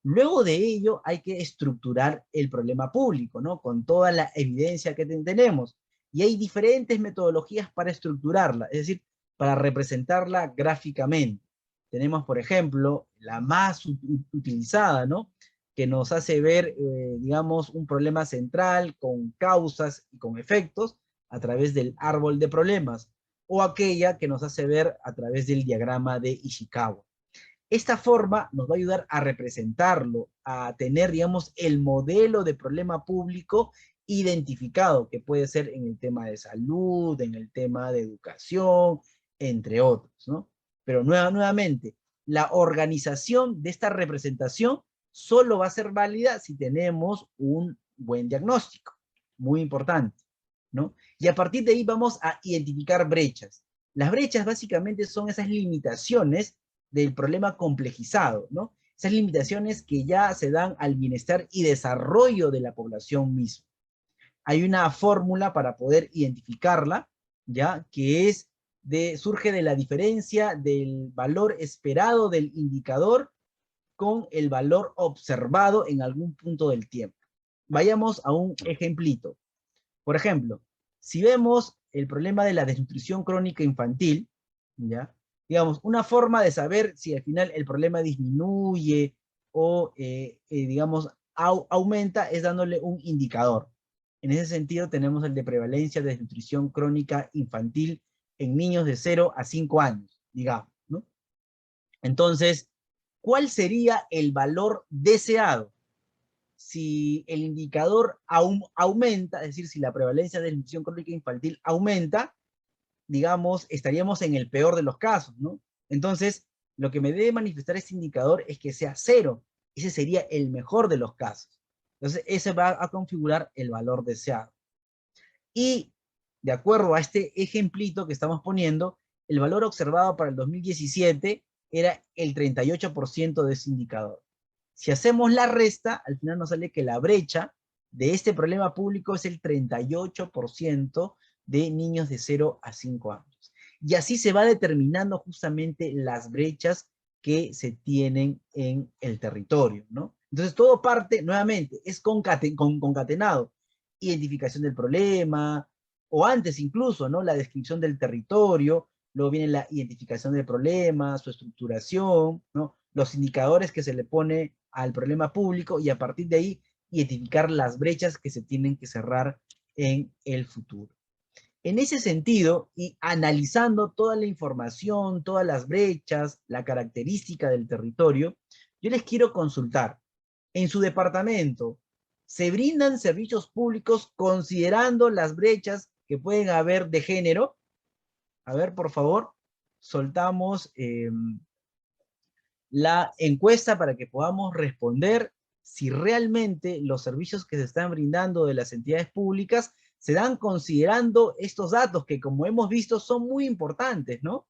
Luego de ello hay que estructurar el problema público, ¿no? Con toda la evidencia que tenemos. Y hay diferentes metodologías para estructurarla, es decir, para representarla gráficamente. Tenemos, por ejemplo, la más utilizada, ¿no? Que nos hace ver, digamos, un problema central con causas y con efectos a través del árbol de problemas, o aquella que nos hace ver a través del diagrama de Ishikawa. Esta forma nos va a ayudar a representarlo, a tener, digamos, el modelo de problema público identificado, que puede ser en el tema de salud, en el tema de educación, entre otros, ¿no? Pero nuevamente, la organización de esta representación solo va a ser válida si tenemos un buen diagnóstico, muy importante, ¿no? Y a partir de ahí vamos a identificar brechas. Las brechas básicamente son esas limitaciones del problema complejizado, ¿no? Esas limitaciones que ya se dan al bienestar y desarrollo de la población misma. hay una fórmula para poder identificarla, ¿ya? Que es surge de la diferencia del valor esperado del indicador con el valor observado en algún punto del tiempo. Vayamos a un ejemplito. Por ejemplo, si vemos el problema de la desnutrición crónica infantil, ¿ya? Digamos, una forma de saber si al final el problema disminuye o, digamos, aumenta es dándole un indicador. En ese sentido tenemos el de prevalencia de desnutrición crónica infantil en niños de 0 a 5 años, digamos, ¿no? Entonces, ¿cuál sería el valor deseado? Si el indicador aumenta, es decir, si la prevalencia de desnutrición crónica infantil aumenta, digamos, estaríamos en el peor de los casos, ¿no? Entonces, lo que me debe manifestar este indicador es que sea 0. Ese sería el mejor de los casos. Entonces, ese va a configurar el valor deseado. Y, de acuerdo a este ejemplito que estamos poniendo, el valor observado para el 2017 era el 38% de ese indicador. Si hacemos la resta, al final nos sale que la brecha de este problema público es el 38% de niños de 0 a 5 años. Y así se va determinando justamente las brechas que se tienen en el territorio, ¿no? Entonces todo parte, nuevamente, es concatenado. Identificación del problema, o antes incluso, ¿no? La descripción del territorio, luego viene la identificación del problema, su estructuración, ¿no? Los indicadores que se le pone al problema público y a partir de ahí identificar las brechas que se tienen que cerrar en el futuro. En ese sentido, y analizando toda la información, todas las brechas, la característica del territorio, yo les quiero consultar, en su departamento, ¿se brindan servicios públicos considerando las brechas que pueden haber de género? A ver, por favor, soltamos la encuesta para que podamos responder si realmente los servicios que se están brindando de las entidades públicas se dan considerando estos datos que, como hemos visto, son muy importantes, ¿no?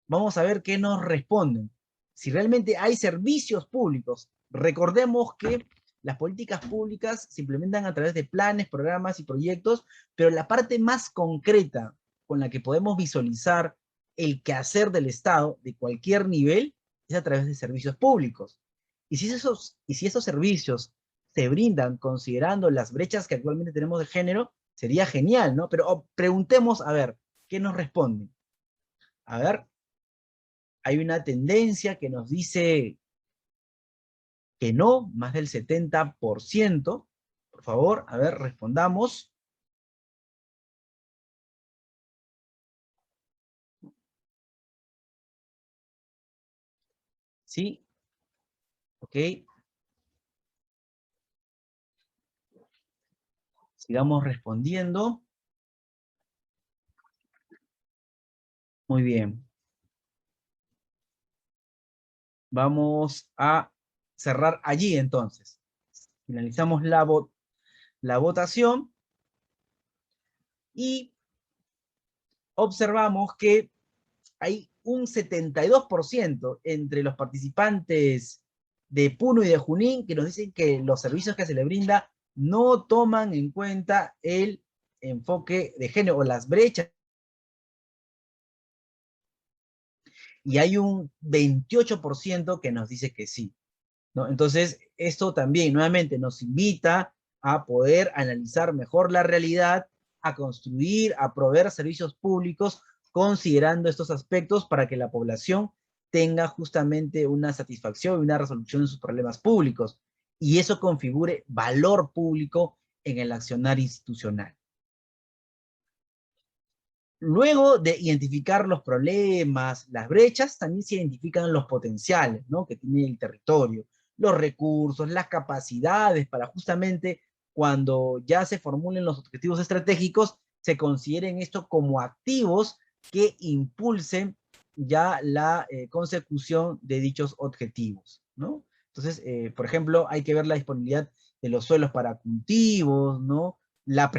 Vamos a ver qué nos responden. Si realmente hay servicios públicos, recordemos que las políticas públicas se implementan a través de planes, programas y proyectos, pero la parte más concreta con la que podemos visualizar el quehacer del Estado de cualquier nivel es a través de servicios públicos. Y si esos servicios se brindan considerando las brechas que actualmente tenemos de género, sería genial, ¿no? Pero preguntemos, a ver, ¿qué nos responden? A ver, hay una tendencia que nos dice que no, más del 70%. Por favor, a ver, respondamos. ¿Sí? Ok. Sigamos respondiendo. Muy bien. Vamos a cerrar allí entonces. Finalizamos la votación y observamos que hay un 72% entre los participantes de Puno y de Junín que nos dicen que los servicios que se le brinda no toman en cuenta el enfoque de género o las brechas. Y hay un 28% que nos dice que sí, ¿no? Entonces, esto también nuevamente nos invita a poder analizar mejor la realidad, a construir, a proveer servicios públicos considerando estos aspectos para que la población tenga justamente una satisfacción y una resolución de sus problemas públicos, y eso configure valor público en el accionar institucional. Luego de identificar los problemas, las brechas, también se identifican los potenciales, ¿no? Que tiene el territorio, los recursos, las capacidades para justamente cuando ya se formulen los objetivos estratégicos, se consideren esto como activos que impulsen ya la consecución de dichos objetivos, ¿no? Entonces, por ejemplo, hay que ver la disponibilidad de los suelos para cultivos, ¿no? La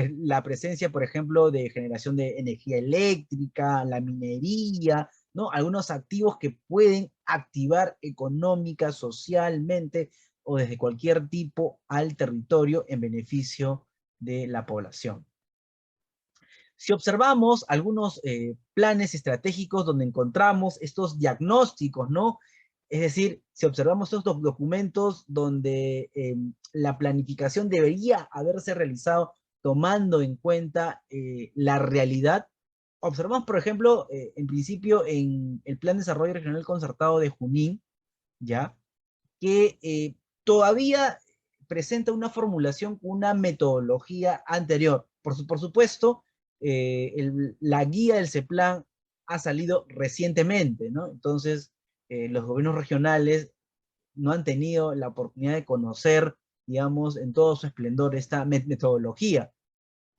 presencia, por ejemplo, de generación de energía eléctrica, la minería, ¿no? Algunos activos que pueden activar económica, socialmente o desde cualquier tipo al territorio en beneficio de la población. Si observamos algunos planes estratégicos donde encontramos estos diagnósticos, ¿no? Es decir, si observamos estos documentos donde la planificación debería haberse realizado tomando en cuenta la realidad, observamos, por ejemplo, en principio en el Plan de Desarrollo Regional Concertado de Junín, ¿ya? Que todavía presenta una formulación con una metodología anterior. Por supuesto, la guía del CEPLAN ha salido recientemente, ¿no? Entonces, los gobiernos regionales no han tenido la oportunidad de conocer, digamos, en todo su esplendor esta metodología.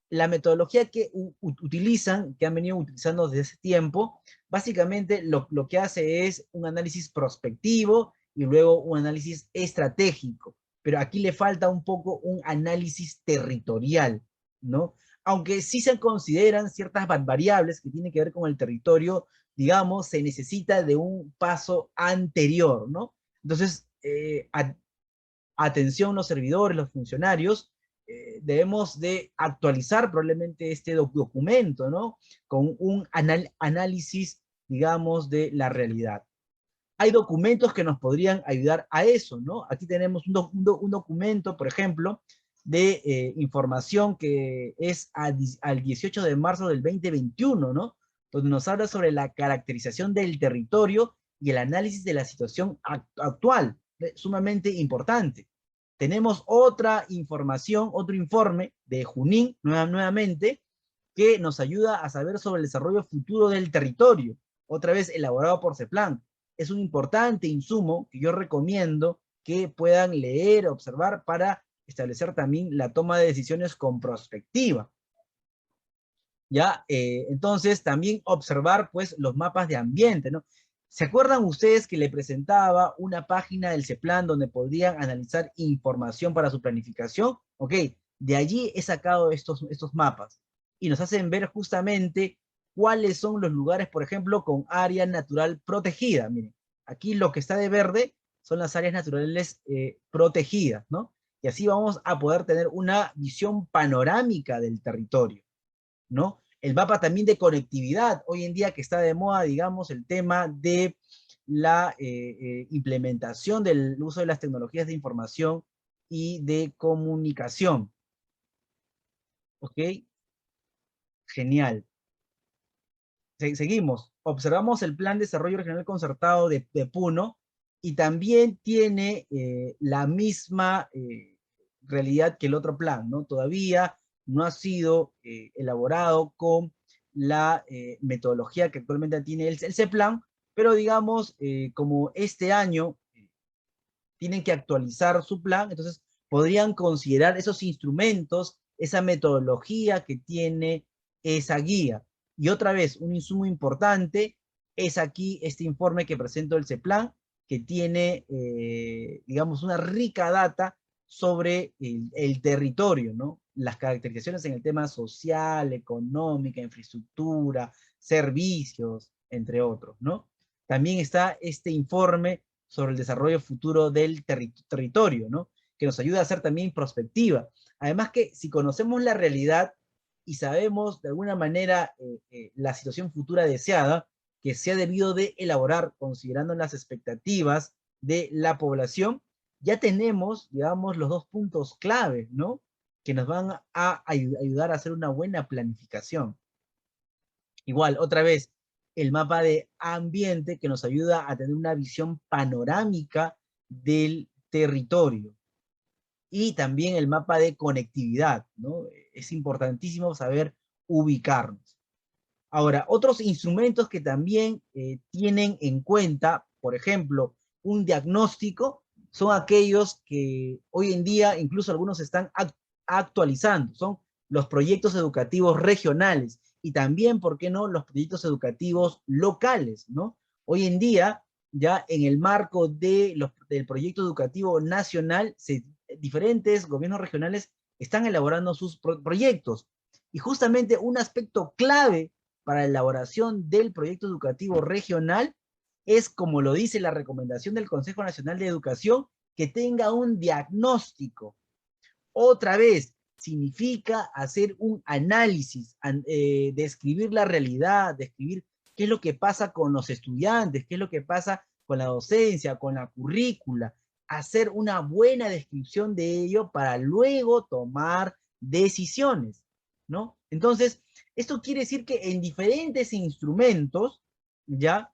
La metodología que utilizan, que han venido utilizando desde ese tiempo, básicamente lo que hace es un análisis prospectivo y luego un análisis estratégico. Pero aquí le falta un poco un análisis territorial, ¿no? Aunque sí se consideran ciertas variables que tienen que ver con el territorio, digamos, se necesita de un paso anterior, ¿no? Entonces, atención los servidores, los funcionarios, debemos de actualizar probablemente este documento, ¿no? Con un análisis, digamos, de la realidad. Hay documentos que nos podrían ayudar a eso, ¿no? Aquí tenemos un documento, por ejemplo, de información que es al 18 de marzo del 2021, ¿no? Donde nos habla sobre la caracterización del territorio y el análisis de la situación actual, sumamente importante. Tenemos otra información, otro informe de Junín, nuevamente, que nos ayuda a saber sobre el desarrollo futuro del territorio, otra vez elaborado por CEPLAN. Es un importante insumo que yo recomiendo que puedan leer, observar para establecer también la toma de decisiones con prospectiva. ¿Ya? Entonces, también observar, pues, los mapas de ambiente, ¿no? ¿Se acuerdan ustedes que le presentaba una página del CEPLAN donde podrían analizar información para su planificación? Ok, de allí he sacado estos mapas y nos hacen ver justamente cuáles son los lugares, por ejemplo, con área natural protegida. Miren, aquí lo que está de verde son las áreas naturales protegidas, ¿no? Y así vamos a poder tener una visión panorámica del territorio, ¿no? El mapa también de conectividad, hoy en día que está de moda, digamos, el tema de la implementación del uso de las tecnologías de información y de comunicación. ¿Ok? Genial. Seguimos. Observamos el Plan de Desarrollo Regional Concertado de Puno y también tiene la misma realidad que el otro plan, ¿no? Todavía no ha sido elaborado con la metodología que actualmente tiene el CEPLAN, pero digamos, como este año tienen que actualizar su plan, entonces podrían considerar esos instrumentos, esa metodología que tiene esa guía. Y otra vez, un insumo importante es aquí este informe que presentó el CEPLAN, que tiene, digamos, una rica data sobre el territorio, ¿no? Las caracterizaciones en el tema social, económica, infraestructura, servicios, entre otros, ¿no? También está este informe sobre el desarrollo futuro del territorio, ¿no? Que nos ayuda a hacer también prospectiva. Además que si conocemos la realidad y sabemos de alguna manera la situación futura deseada, que se ha debido de elaborar considerando las expectativas de la población, ya tenemos, digamos, los dos puntos clave, ¿no? Que nos van a ayudar a hacer una buena planificación. Igual, otra vez, el mapa de ambiente que nos ayuda a tener una visión panorámica del territorio. Y también el mapa de conectividad, ¿no? Es importantísimo saber ubicarnos. Ahora, otros instrumentos que también tienen en cuenta, por ejemplo, un diagnóstico, son aquellos que hoy en día incluso algunos están actualizando, son los proyectos educativos regionales y también, ¿por qué no?, los proyectos educativos locales, ¿no? Hoy en día, ya en el marco del proyecto educativo nacional, diferentes gobiernos regionales están elaborando sus proyectos. Y justamente un aspecto clave para la elaboración del proyecto educativo regional es, como lo dice la recomendación del Consejo Nacional de Educación, que tenga un diagnóstico. Otra vez, significa hacer un análisis, describir la realidad, describir qué es lo que pasa con los estudiantes, qué es lo que pasa con la docencia, con la currícula, hacer una buena descripción de ello para luego tomar decisiones, ¿no? Entonces, esto quiere decir que en diferentes instrumentos, ¿ya?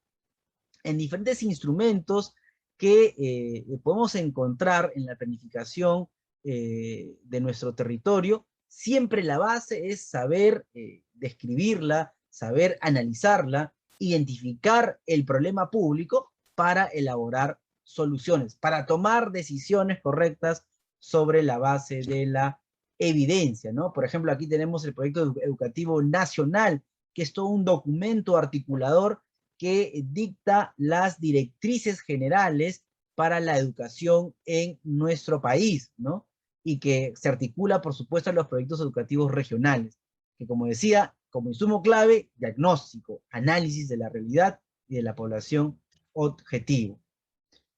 En diferentes instrumentos que podemos encontrar en la planificación de nuestro territorio, siempre la base es saber describirla, saber analizarla, identificar el problema público para elaborar soluciones, para tomar decisiones correctas sobre la base de la evidencia, ¿no? Por ejemplo, aquí tenemos el proyecto educativo nacional, que es todo un documento articulador que dicta las directrices generales para la educación en nuestro país, ¿no? Y que se articula, por supuesto, en los proyectos educativos regionales, que como decía, como insumo clave, diagnóstico, análisis de la realidad y de la población objetivo.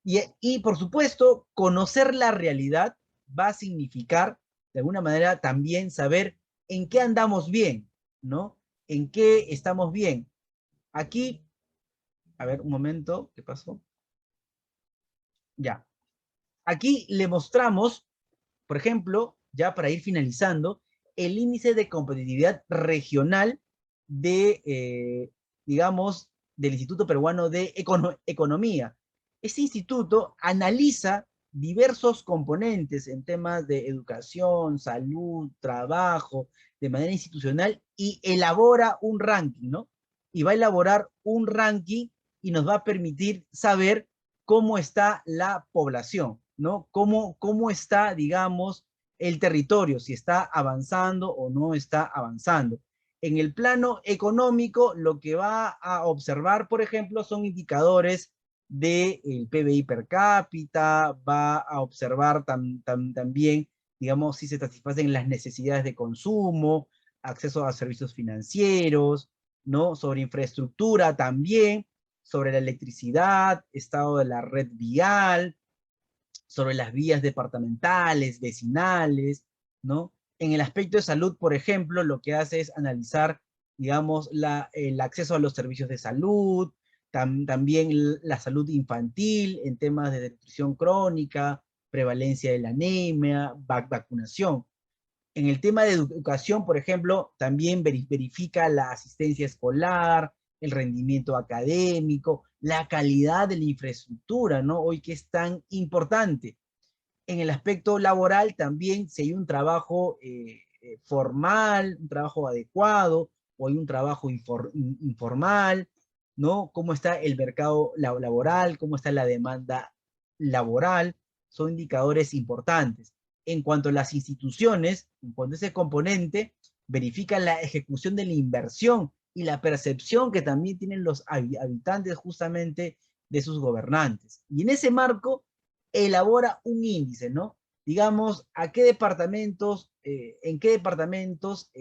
Y por supuesto, conocer la realidad va a significar, de alguna manera, también saber en qué andamos bien, ¿no? En qué estamos bien. Aquí, a ver, un momento, ¿qué pasó? Ya. Aquí le mostramos, por ejemplo, ya para ir finalizando, el índice de competitividad regional de, digamos, del Instituto Peruano de Economía. Este instituto analiza diversos componentes en temas de educación, salud, trabajo, de manera institucional, y elabora un ranking, ¿no? Y va a elaborar un ranking y nos va a permitir saber cómo está la población, ¿no? Cómo está, digamos, el territorio, si está avanzando o no está avanzando. En el plano económico, lo que va a observar, por ejemplo, son indicadores del PBI per cápita, va a observar también, digamos, si se satisfacen las necesidades de consumo, acceso a servicios financieros, ¿no? Sobre infraestructura también, sobre la electricidad, estado de la red vial, sobre las vías departamentales, vecinales, ¿no? En el aspecto de salud, por ejemplo, lo que hace es analizar, digamos, el acceso a los servicios de salud, también la salud infantil en temas de nutrición crónica, prevalencia de la anemia, vacunación. En el tema de educación, por ejemplo, también verifica la asistencia escolar, el rendimiento académico, la calidad de la infraestructura, ¿no? Hoy que es tan importante. En el aspecto laboral también, si hay un trabajo formal, un trabajo adecuado, o hay un trabajo informal, ¿no? ¿Cómo está el mercado laboral? ¿Cómo está la demanda laboral? Son indicadores importantes. En cuanto a las instituciones, en cuanto a ese componente, verifica la ejecución de la inversión y la percepción que también tienen los habitantes justamente de sus gobernantes. Y en ese marco, elabora un índice, ¿no? Digamos, a qué departamentos, en qué departamentos,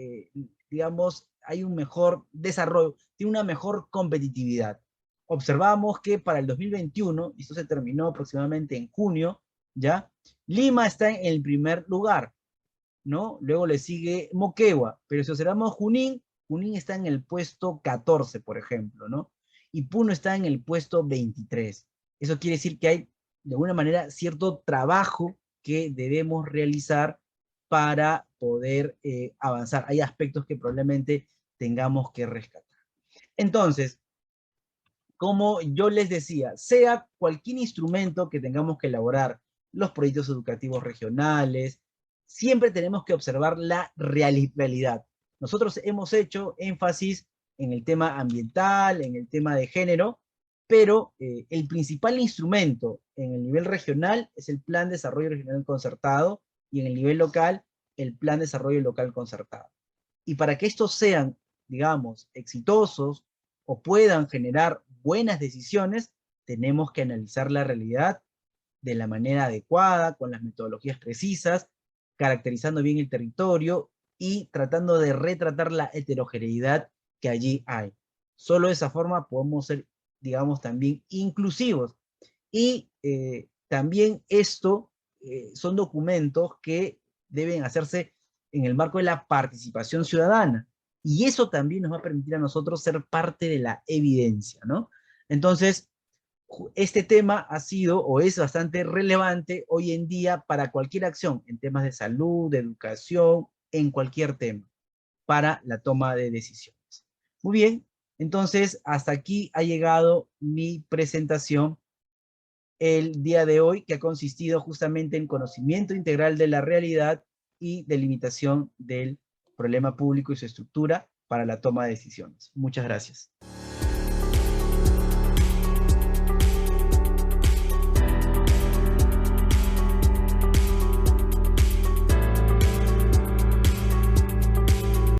digamos, hay un mejor desarrollo, tiene una mejor competitividad. Observamos que para el 2021, y esto se terminó aproximadamente en junio, ¿ya? Lima está en el primer lugar, ¿no? Luego le sigue Moquegua, pero si observamos Junín, Junín está en el puesto 14, por ejemplo, ¿no? Y Puno está en el puesto 23. Eso quiere decir que hay, de alguna manera, cierto trabajo que debemos realizar para poder avanzar. Hay aspectos que probablemente tengamos que rescatar. Entonces, como yo les decía, sea cualquier instrumento que tengamos que elaborar, los proyectos educativos regionales, siempre tenemos que observar la realidad. Nosotros hemos hecho énfasis en el tema ambiental, en el tema de género, pero el principal instrumento en el nivel regional es el Plan de Desarrollo Regional Concertado y en el nivel local, el Plan de Desarrollo Local Concertado. Y para que estos sean, digamos, exitosos o puedan generar buenas decisiones, tenemos que analizar la realidad de la manera adecuada, con las metodologías precisas, caracterizando bien el territorio y tratando de retratar la heterogeneidad que allí hay. Solo de esa forma podemos ser, digamos, también inclusivos. Y también esto son documentos que deben hacerse en el marco de la participación ciudadana. Y eso también nos va a permitir a nosotros ser parte de la evidencia, ¿no? Entonces, este tema ha sido o es bastante relevante hoy en día para cualquier acción en temas de salud, de educación, en cualquier tema, para la toma de decisiones. Muy bien, entonces hasta aquí ha llegado mi presentación el día de hoy, que ha consistido justamente en conocimiento integral de la realidad y delimitación del problema público y su estructura para la toma de decisiones. Muchas gracias.